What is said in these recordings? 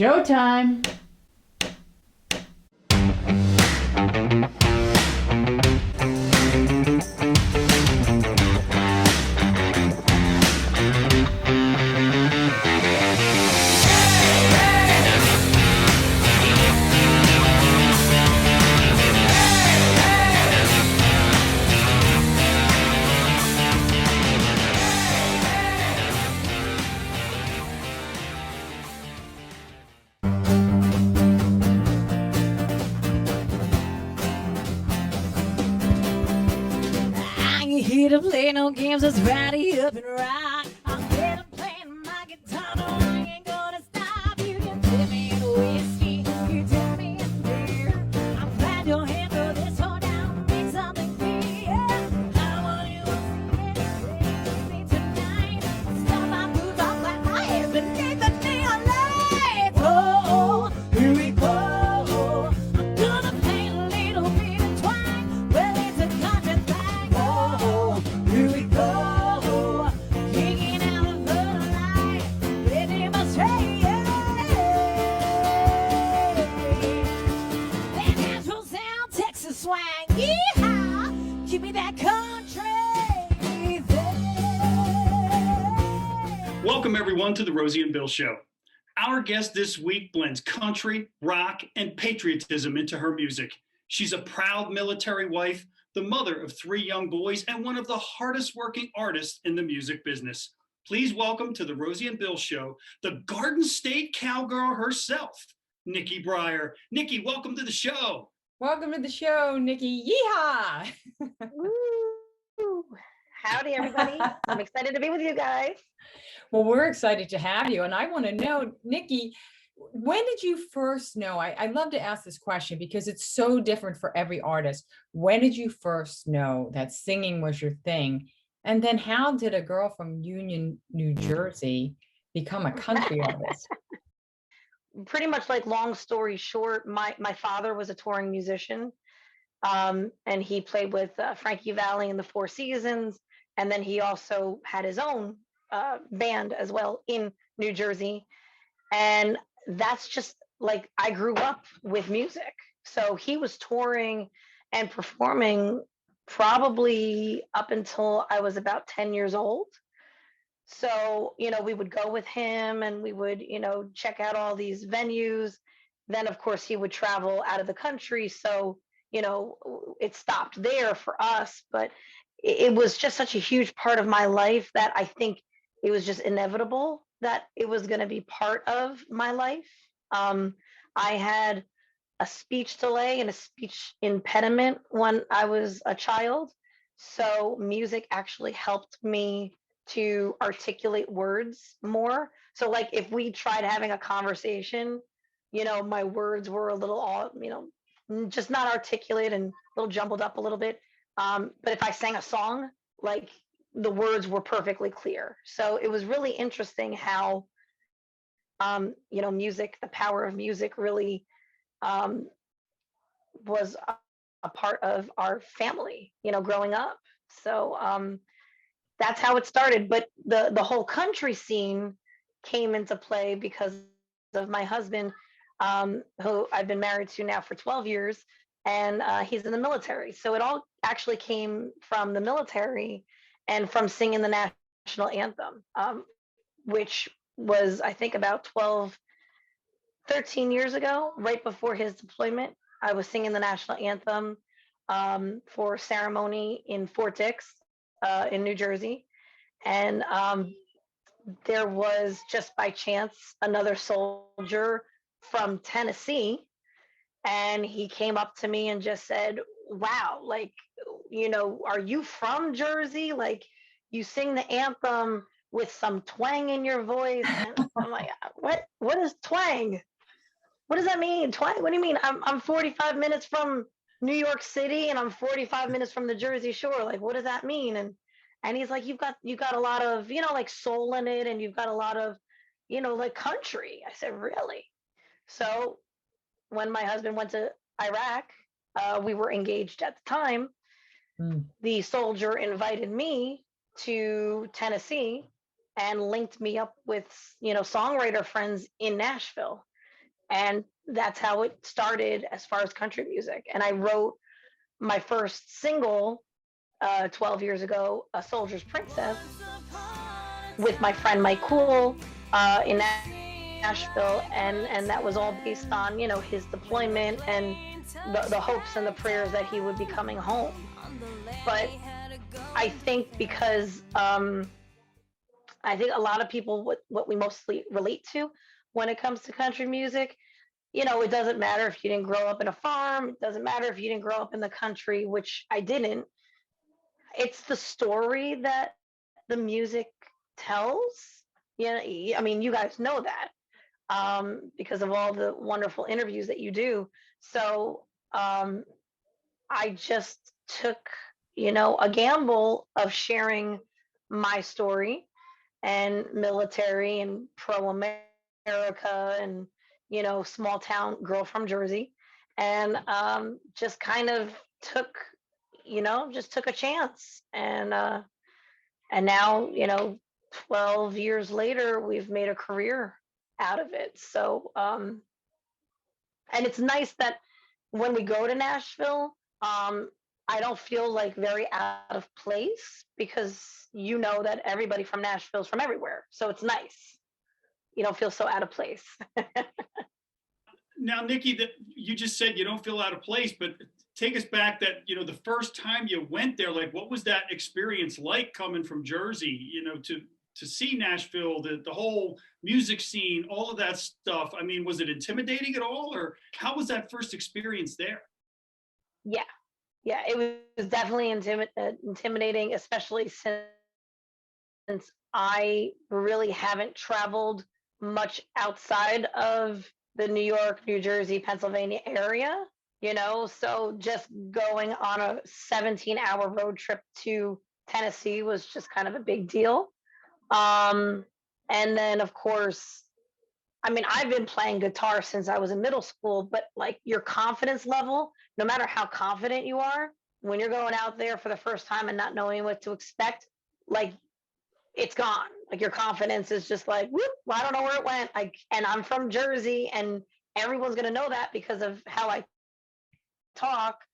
Showtime. I ain't here to play no games, let's rowdy up and rock. I'm here to play my guitar, no, I ain't gonna stop. You can tip me in whiskey, you tip me in beer. I'm glad you'll handle this one down, make something clear. I want you to sing with me tonight. Stop my boots, I'll clap my hands beneath the neon lights. Oh, here we go. I'm gonna play a little bit of twang. Well, it's a country thing. Oh, here we go. Kicking out of the light, rhythm astray. That natural sound, Texas swang. Yeehaw! Give me that country thing. Welcome, everyone, to the Rosie and Bill Show. Our guest this week blends country, rock, and patriotism into her music. She's a proud military wife, the mother of 3 young boys, and one of the hardest working artists in the music business. Please welcome to the Rosie and Bill Show, the Garden State Cowgirl herself, Nikki Briar. Nikki, welcome to the show. Welcome to the show, Nikki. Yeehaw! Woo! Howdy, everybody. I'm excited to be with you guys. Well, we're excited to have you. And I want to know, Nikki, when did you first know? I love to ask this question because it's so different for every artist. When did you first know that singing was your thing? And then how did a girl from Union, New Jersey become a country artist? Pretty much like long story short, my father was a touring musician, and he played with Frankie Valli and the Four Seasons. And then he also had his own band as well in New Jersey. And that's just like I grew up with music. So he was touring and performing probably up until I was about 10 years old. So, we would go with him and we would, check out all these venues. Then, of course, he would travel out of the country. So, it stopped there for us. But it was just such a huge part of my life that I think it was just inevitable that it was going to be part of my life. I had a speech delay and a speech impediment when I was a child. So music actually helped me to articulate words more. So like if we tried having a conversation, my words were a little all, just not articulate and a little jumbled up a little bit. But if I sang a song, like the words were perfectly clear. So it was really interesting how, music, the power of music really was a part of our family, growing up. So that's how it started. But the whole country scene came into play because of my husband, who I've been married to now for 12 years, and he's in the military. So it all actually came from the military and from singing the national anthem, which was, I think, about 13 years ago, right before his deployment. I was singing the national anthem for ceremony in Fort Dix in New Jersey. And there was just by chance another soldier from Tennessee. And he came up to me and just said, wow, like, are you from Jersey? Like, you sing the anthem with some twang in your voice. And I'm like, what is twang? What does that mean? Twang? What do you mean? I'm 45 minutes from New York City and I'm 45 minutes from the Jersey Shore. Like, what does that mean? And he's like, you've got a lot of, like soul in it, and you've got a lot of, like country. I said, really? So when my husband went to Iraq, we were engaged at the time. The soldier invited me to Tennessee and linked me up with, songwriter friends in Nashville. And that's how it started as far as country music. And I wrote my first single 12 years ago, A Soldier's Princess, with my friend Mike Cool in Nashville, and that was all based on, you know, his deployment and the hopes and the prayers that he would be coming home. But I think because I think a lot of people, what we mostly relate to when it comes to country music, you know, it doesn't matter if you didn't grow up in a farm, it doesn't matter if you didn't grow up in the country, which I didn't. It's the story that the music tells. You know, I mean, you guys know that because of all the wonderful interviews that you do. So I just took, you know, a gamble of sharing my story and military and pro America and, you know, small town girl from Jersey, and just kind of took, you know, just took a chance, and now, you know, 12 years later, we've made a career out of it. So and it's nice that when we go to Nashville, I don't feel like very out of place because you know that everybody from Nashville is from everywhere. So it's nice. You don't feel so out of place. Now, Nikki, that you just said you don't feel out of place, but take us back that, you know, the first time you went there, like what was that experience like coming from Jersey, you know, to see Nashville, the whole music scene, all of that stuff? I mean, was it intimidating at all, or how was that first experience there? Yeah. Yeah, it was definitely intimidating, especially since I really haven't traveled much outside of the New York, New Jersey, Pennsylvania area, you know, so just going on a 17-hour road trip to Tennessee was just kind of a big deal. And then, of course, I mean, I've been playing guitar since I was in middle school, but like your confidence level, no matter how confident you are, when you're going out there for the first time and not knowing what to expect, like it's gone. Like your confidence is just like, whoop, well, I don't know where it went. Like, and I'm from Jersey, and everyone's gonna know that because of how I talk.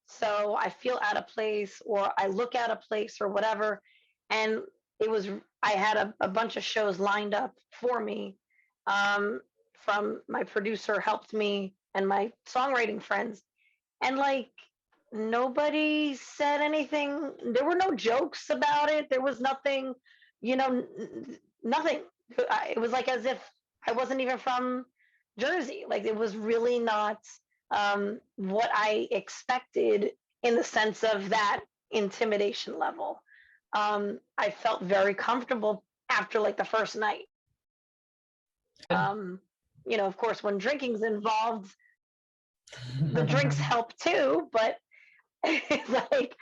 So I feel out of place, or I look out of place, or whatever. And I had a bunch of shows lined up for me. From my producer helped me and my songwriting friends, and like nobody said anything. There were no jokes about it. There was nothing, you know, nothing. It was like as if I wasn't even from Jersey. Like it was really not what I expected in the sense of that intimidation level. I felt very comfortable after like the first night. You know, of course, when drinking's involved, the drinks help too, but like,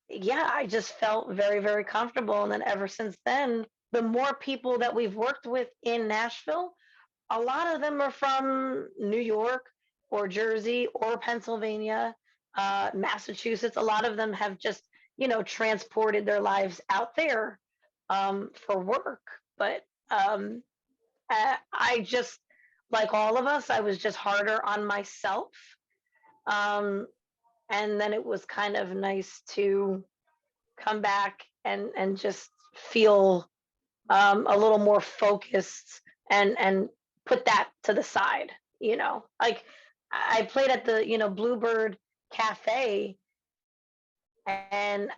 yeah, I just felt very, very comfortable. And then ever since then, the more people that we've worked with in Nashville, a lot of them are from New York or Jersey or Pennsylvania, Massachusetts. A lot of them have just, you know, transported their lives out there for work. But I just, like all of us, I was just harder on myself. And then it was kind of nice to come back and just feel a little more focused and put that to the side, you know. Like I played at the, you know, Bluebird Cafe, and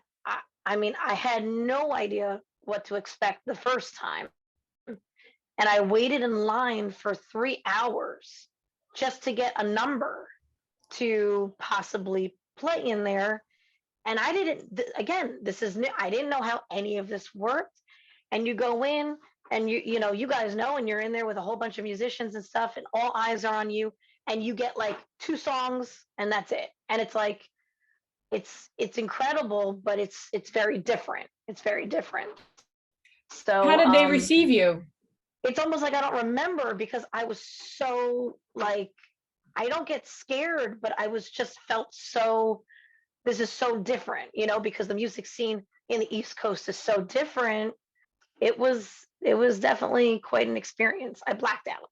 I mean, I had no idea what to expect the first time. And I waited in line for 3 hours just to get a number to possibly play in there. And I didn't, again, this is new. I didn't know how any of this worked. And you go in and you know, you guys know, and you're in there with a whole bunch of musicians and stuff, and all eyes are on you, and you get like 2 songs and that's it. And it's like, it's incredible, but it's very different. It's very different. So How did they receive you? It's almost like I don't remember because I was so like, I don't get scared, but I was just felt so, this is so different, you know, because the music scene in the East Coast is so different. It was definitely quite an experience. I blacked out.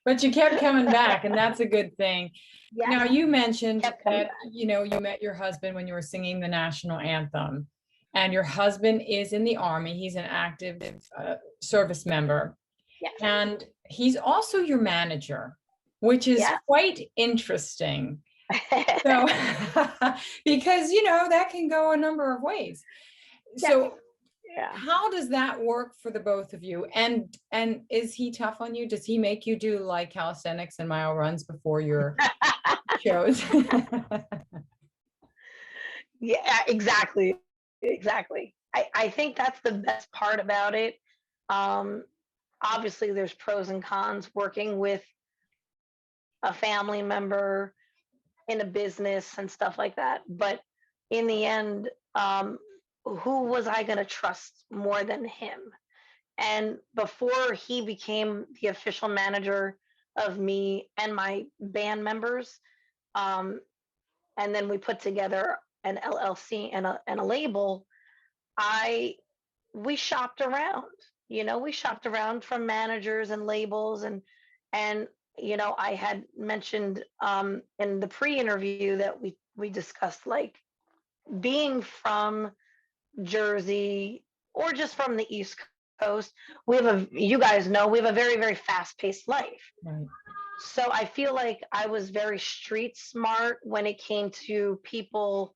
But you kept coming back, and that's a good thing. Yes, Now, you mentioned kept coming that, you know, you met your husband when you were singing the national anthem, and your husband is in the Army. He's an active service member, yes, and he's also your manager, which is yes. quite interesting. So, because, you know, that can go a number of ways. So Yeah. how does that work for the both of you? And is he tough on you? Does he make you do like calisthenics and mile runs before your shows? Yeah, exactly. Exactly. I think that's the best part about it. Obviously, there's pros and cons working with a family member in a business and stuff like that. But in the end, who was I going to trust more than him? And before he became the official manager of me and my band members, um, and then we put together an LLC and a label, I we shopped around. You know, we shopped around from managers and labels, and you know, I had mentioned in the pre-interview that we discussed, like, being from Jersey or just from the East Coast, we have you guys know, we have a very, very fast-paced life. Right. So I feel like I was very street smart when it came to people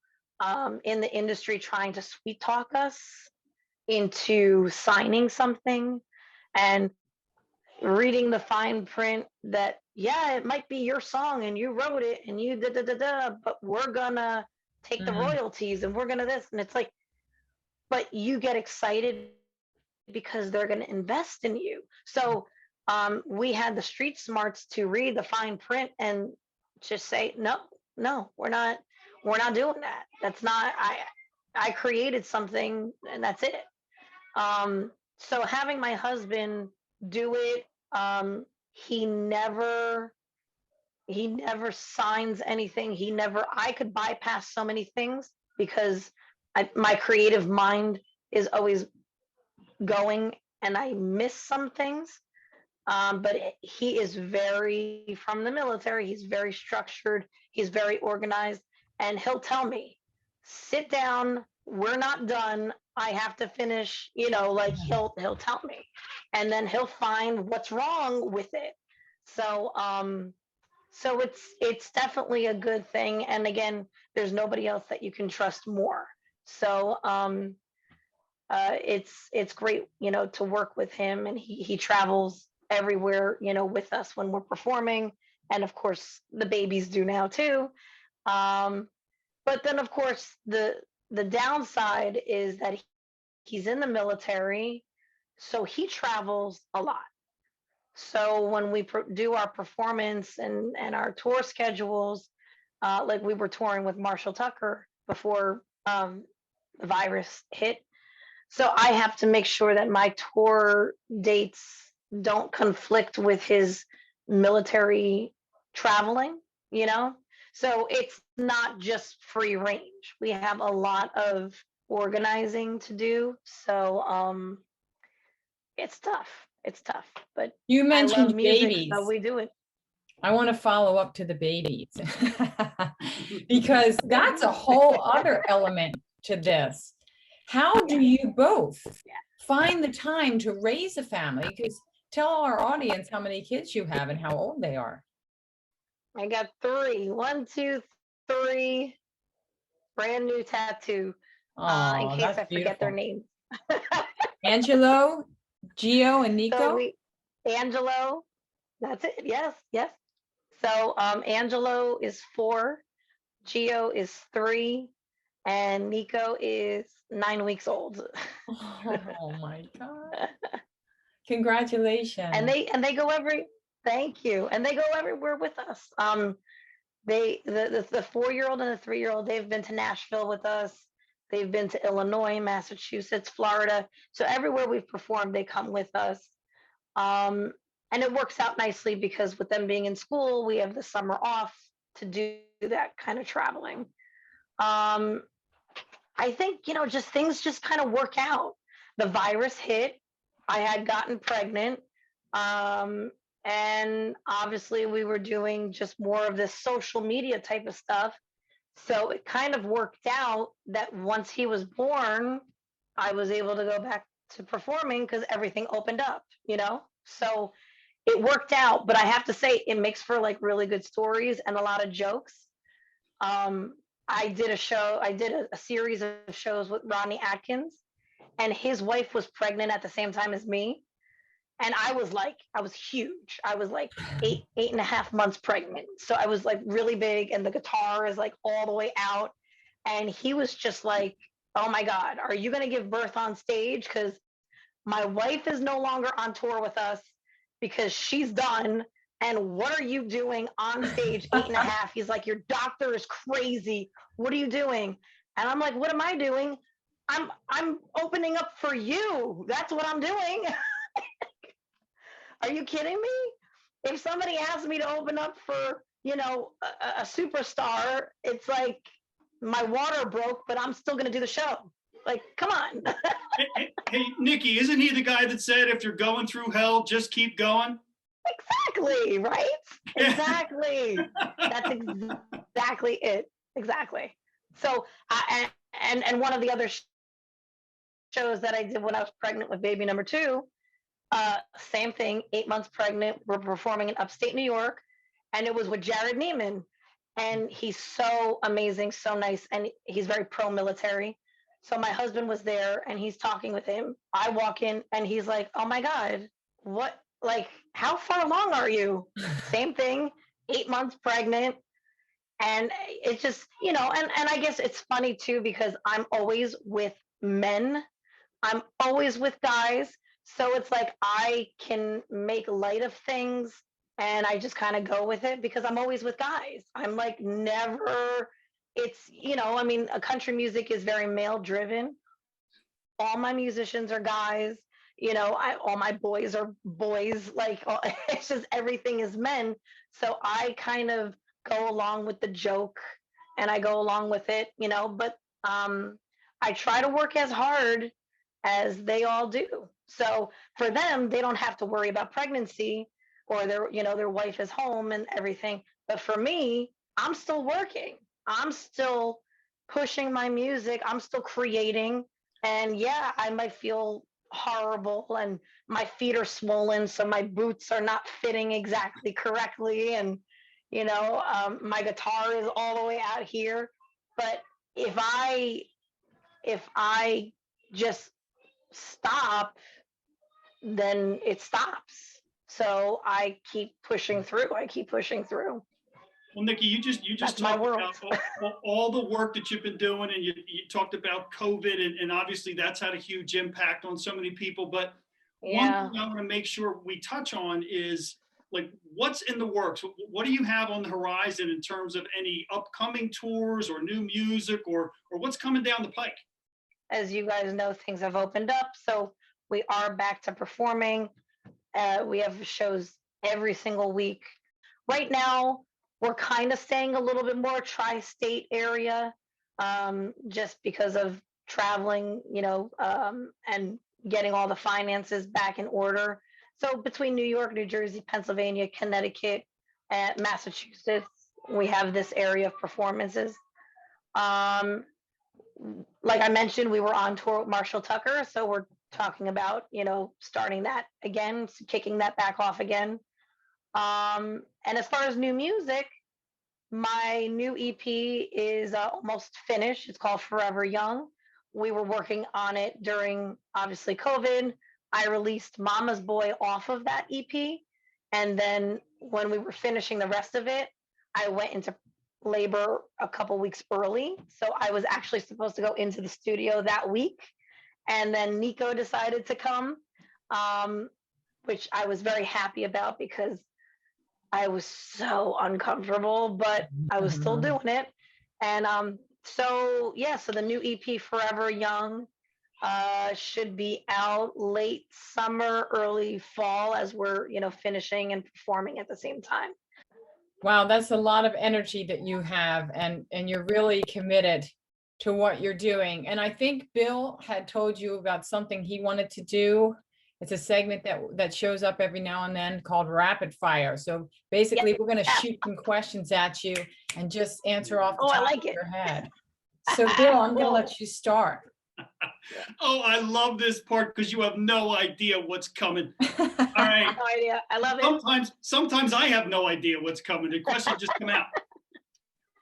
in the industry trying to sweet talk us into signing something and reading the fine print that, yeah, it might be your song and you wrote it and you da da da da, but we're gonna take the Mhm. royalties and we're gonna this. And it's like, but you get excited because they're going to invest in you. So we had the street smarts to read the fine print and just say, no, no, we're not doing that. That's not, I created something and that's it. So having my husband do it, he never, he never signs anything. I could bypass so many things because my creative mind is always going and I miss some things. But he is very, from the military, he's very structured, he's very organized, and he'll tell me, sit down, we're not done. I have to finish, you know, like he'll tell me. And then he'll find what's wrong with it. So so it's definitely a good thing. And again, there's nobody else that you can trust more. So it's great, you know, to work with him, and he travels everywhere, you know, with us when we're performing, and of course the babies do now too. Um, but then of course the downside is that he's in the military, so he travels a lot. So when we do our performance and our tour schedules, like we were touring with Marshall Tucker before the virus hit, so I have to make sure that my tour dates don't conflict with his military traveling, you know? So it's not just free range. We have a lot of organizing to do. So it's tough. It's tough. But You I love mentioned music, babies. so we do it. I want to follow up to the babies because that's a whole other element to this. How do you both find the time to raise a family? Because tell our audience how many kids you have and how old they are. I got three. One, two, three. Brand new tattoo. In Oh, case that's I forget their beautiful. names. Angelo, Gio, and So Nico? Angelo, that's it. Yes, yes. So Angelo is 4, Gio is 3, and Nico is 9 weeks old. Oh my God. Congratulations. And they go thank you. And they go everywhere with us. The 4-year-old and the 3-year-old, they've been to Nashville with us. They've been to Illinois, Massachusetts, Florida. So everywhere we've performed, they come with us. And it works out nicely because with them being in school, we have the summer off to do that kind of traveling. I think, you know, just things just kind of work out. The virus hit. I had gotten pregnant. And obviously, we were doing just more of this social media type of stuff. So it kind of worked out that once he was born, I was able to go back to performing because everything opened up, you know? So it worked out, but I have to say it makes for like really good stories and a lot of jokes. Um, I did a series of shows with Ronnie Atkins, and his wife was pregnant at the same time as me. And I was huge. I was like 8.5 months pregnant. So I was like really big, and the guitar is like all the way out. And he was just like, oh my God, are you going to give birth on stage? Because my wife is no longer on tour with us because she's done. And what are you doing on stage 8.5? He's like, your doctor is crazy. What are you doing? And I'm like, what am I doing? I'm opening up for you. That's what I'm doing. Are you kidding me? If somebody asked me to open up for, a superstar, it's like my water broke, but I'm still going to do the show. Like, come on. Hey, Nikki, isn't he the guy that said, if you're going through hell, just keep going? Exactly, right? Exactly. That's exactly it. Exactly. So, and one of the other shows that I did when I was pregnant with baby number two, same thing, 8 months pregnant. We're performing in upstate New York, and it was with Jared Neiman. And he's so amazing, so nice, and he's very pro-military. So my husband was there, and he's talking with him. I walk in, and he's like, "Oh my God, what? Like, how far along are you?" Same thing, 8 months pregnant, and it's just, and I guess it's funny too because I'm always with men. I'm always with guys. So it's like I can make light of things and I just kind of go with it because I'm always with guys. I'm like never, I mean, a country music is very male driven. All my musicians are guys. All my boys are boys. Like, it's just everything is men. So I kind of go along with the joke and I go along with it, but I try to work as hard as they all do. So for them, they don't have to worry about pregnancy or their wife is home and everything. But for me, I'm still working. I'm still pushing my music. I'm still creating. And yeah, I might feel horrible and my feet are swollen, so my boots are not fitting exactly correctly. And, my guitar is all the way out here. But if I just stop, then it stops. So I keep pushing through. I keep pushing through. Well, Nikki, you just That's my talked world. about all the work that you've been doing, and you talked about COVID, and obviously that's had a huge impact on so many people. But Yeah. one thing I want to make sure we touch on is like what's in the works. What do you have on the horizon in terms of any upcoming tours or new music or what's coming down the pike? As you guys know, things have opened up, so we are back to performing. We have shows every single week. Right now, we're kind of staying a little bit more tri-state area, just because of traveling, and getting all the finances back in order. So between New York, New Jersey, Pennsylvania, Connecticut, and Massachusetts, we have this area of performances. Um, like I mentioned, we were on tour with Marshall Tucker, so we're talking about, starting that again, kicking that back off again. And as far as new music, my new EP is almost finished. It's called Forever Young. We were working on it during, obviously, COVID. I released Mama's Boy off of that EP. And then when we were finishing the rest of it, I went into labor a couple weeks early. So I was actually supposed to go into the studio that week. And then Nico decided to come, which I was very happy about because I was so uncomfortable, but I was still doing it. And so the new EP, Forever Young, should be out late summer, early fall as we're, finishing and performing at the same time. Wow, that's a lot of energy that you have, and you're really committed to what you're doing. And I think Bill had told you about something he wanted to do It's a segment that shows up every now and then called Rapid Fire. So basically, we're going to shoot some questions at you and just answer off the Oh, I top like of it. your head. So Bill, I'm going to Cool. let you start. Oh, I love this part because you have no idea what's coming. All right. No idea. I love it. Sometimes I have no idea what's coming. The questions just come out.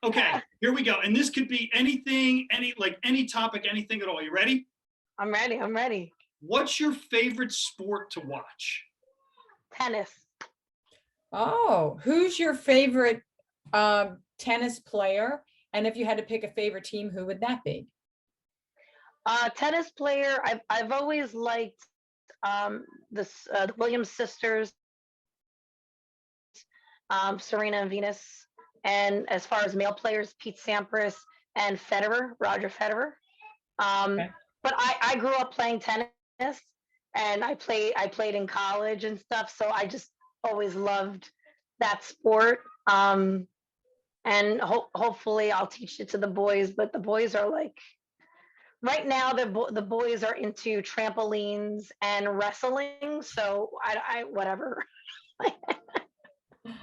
Okay, here we go. And this could be anything, any topic, anything at all. You ready? I'm ready. I'm ready. What's your favorite sport to watch? Tennis. Oh, who's your favorite tennis player? And if you had to pick a favorite team, who would that be? Tennis player. I've always liked the Williams sisters, Serena and Venus. And as far as male players, Pete Sampras and Federer, Roger Federer. Okay. But I grew up playing tennis, and I played in college and stuff. So I just always loved that sport. And hopefully I'll teach it to the boys. But the boys are like, right now the boys are into trampolines and wrestling. So I whatever.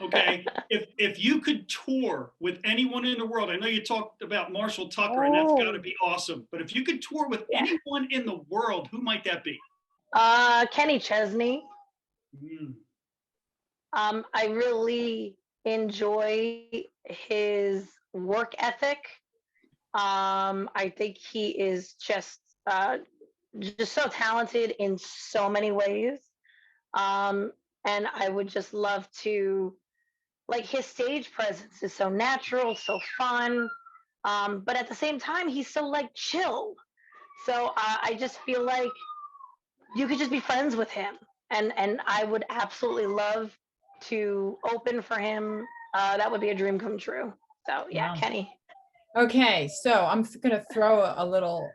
Okay, if you could tour with anyone in the world, I know you talked about Marshall Tucker, and that's got to be awesome. But if you could tour with anyone in the world, who might that be? Kenny Chesney. Mm. I really enjoy his work ethic. I think he is just so talented in so many ways. And I would just love to, like, his stage presence is so natural, so fun. But at the same time, he's so like chill. So I just feel like you could just be friends with him. And I would absolutely love to open for him. That would be a dream come true. So yeah, Wow. Kenny. Okay, so I'm going to throw a little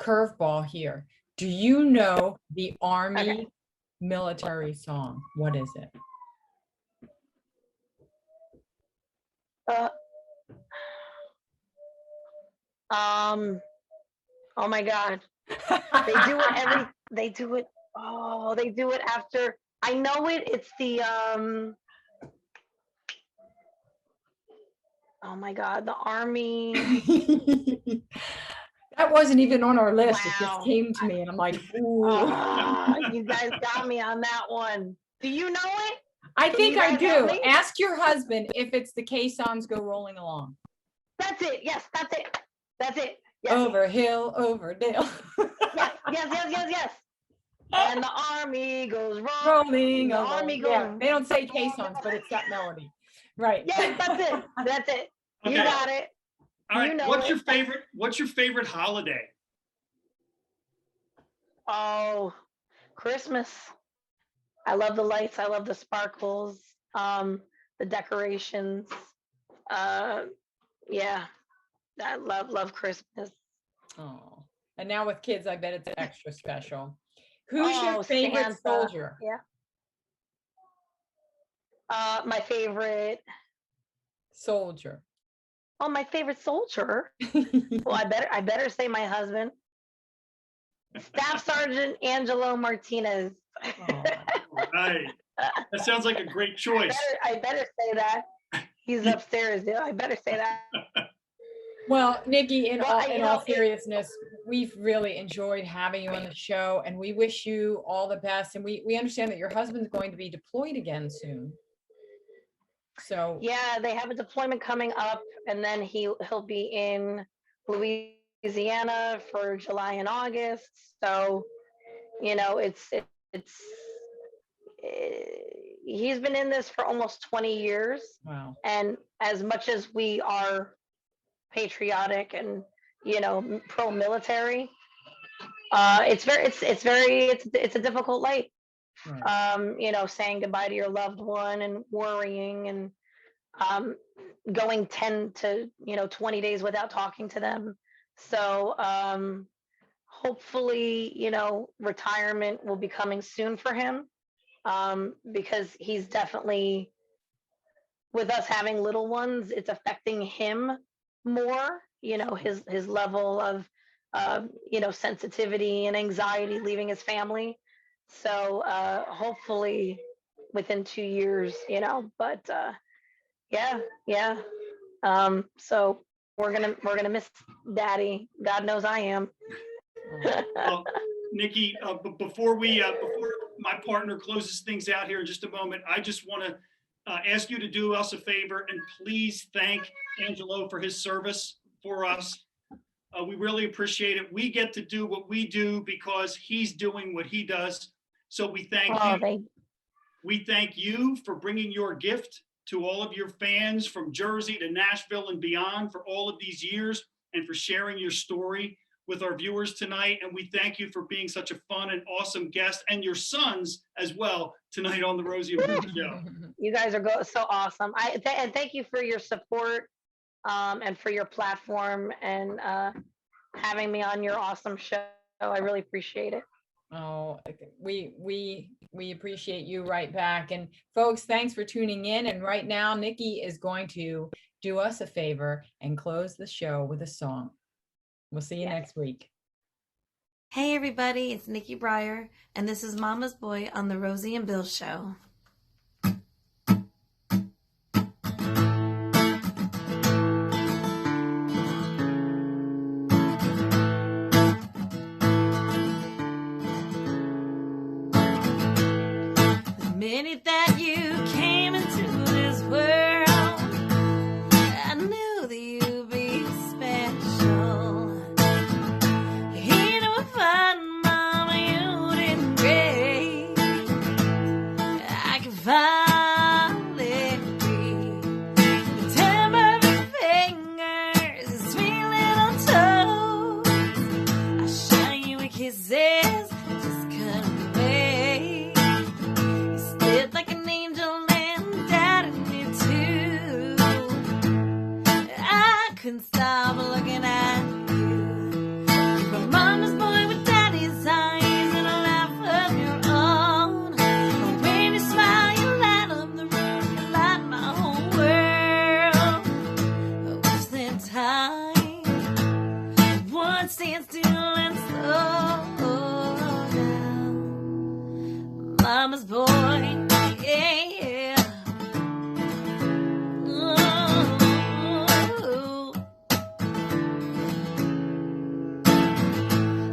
curveball here. Do you know the Army military song? What is it? Oh my God. They do it after. I know it. It's the oh my God, the Army. That wasn't even on our list. It Wow. just came to me and I'm like, ooh. You guys got me on that one. Do you know it? I Can think you I guys help do. me? Ask your husband if it's the K-Songs Go Rolling Along. That's it. Yes, that's it. That's it. Yes. Over hill, over dale. Yes. And the Army goes Rolling The along. Army Yeah, goes. they don't say K-Songs, but it's that melody. Right. Yes, that's it. That's it. You Okay. got it. All right. You know What's it. your favorite holiday? Oh, Christmas. I love the lights. I love the sparkles. The decorations. Yeah. I love Christmas. Oh, and now with kids, I bet it's extra special. Who's your Oh, favorite Santa. soldier? Yeah. My favorite. Soldier. Oh, my favorite soldier. Well, I better say my husband. Staff Sergeant Angelo Martinez. Oh. Right. That sounds like a great choice. I better say that. He's upstairs. Yeah, I better say that. Well, Nikki, in Well, all seriousness, we've really enjoyed having you on the show, and we wish you all the best. And we understand that your husband's going to be deployed again soon. So Yeah, they have a deployment coming up, and then he'll be in Louisiana for July and August. So, he's been in this for almost 20 years. wow. And as much as we are patriotic and pro-military, it's a difficult life. Right. Saying goodbye to your loved one and worrying and going 10 to 20 days without talking to them. So hopefully retirement will be coming soon for him, because he's definitely, with us having little ones, it's affecting him more, his level of sensitivity and anxiety leaving his family. So hopefully within 2 years, but yeah, yeah. So we're gonna miss Daddy. God knows I am. Well, Nikki, before my partner closes things out here in just a moment, I just want to ask you to do us a favor and please thank Angelo for his service for us. We really appreciate it. We get to do what we do because he's doing what he does. So we thank Oh, you. We thank you for bringing your gift to all of your fans from Jersey to Nashville and beyond for all of these years and for sharing your story with our viewers tonight. And we thank you for being such a fun and awesome guest, and your sons as well tonight on the Rosie and Bill Show. You guys are so awesome. And thank you for your support and for your platform and having me on your awesome show. I really appreciate it. Oh, we appreciate you right back. And folks, thanks for tuning in. And right now, Nikki is going to do us a favor and close the show with a song. We'll see you next week. Hey everybody, it's Nikki Briar, and this is Mama's Boy on the Rosie and Bill Show. The minute that you came into this world, I knew that you'd be special. You know, fun, Mama, you did great. I can finally breathe. The tip of your fingers, the sweet little toes. I shine you with kisses, just couldn't wait. You slid like an angel and doubted me too. I couldn't stop looking at you. You're Mama's boy with Daddy's eyes and a laugh of your own. And when you smile, you light up the room, you light my whole world. Was there time? One stands still and slow down. Mama's boy, yeah. Ooh.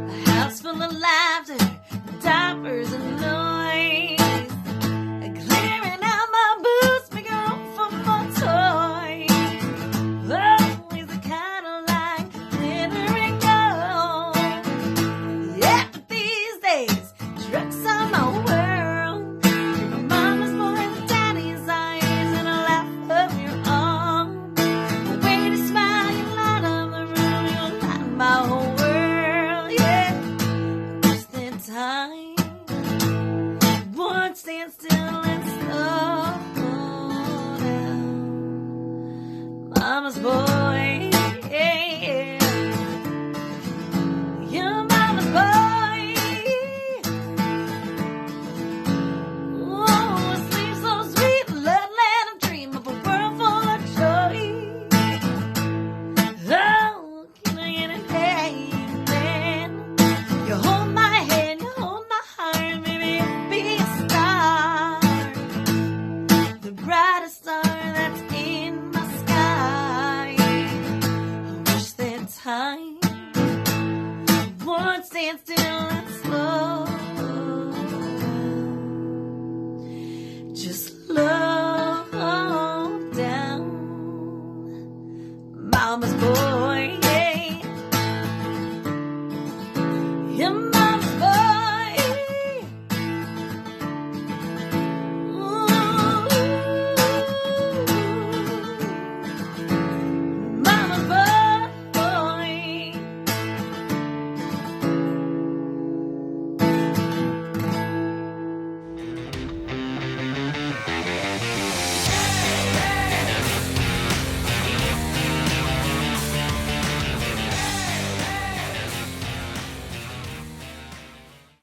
A house full of laughter, diapers and noise. Clearing out my boots, making room for more toys. Always the kind of like glitter and gold. Yeah, but these days, trucks are my world. You're my Mama's boy with Daddy's eyes and a laugh of your own. The way you smile, you light up the room, you light my whole world, yeah. Just in time, one stand still and slow down. Mama's boy.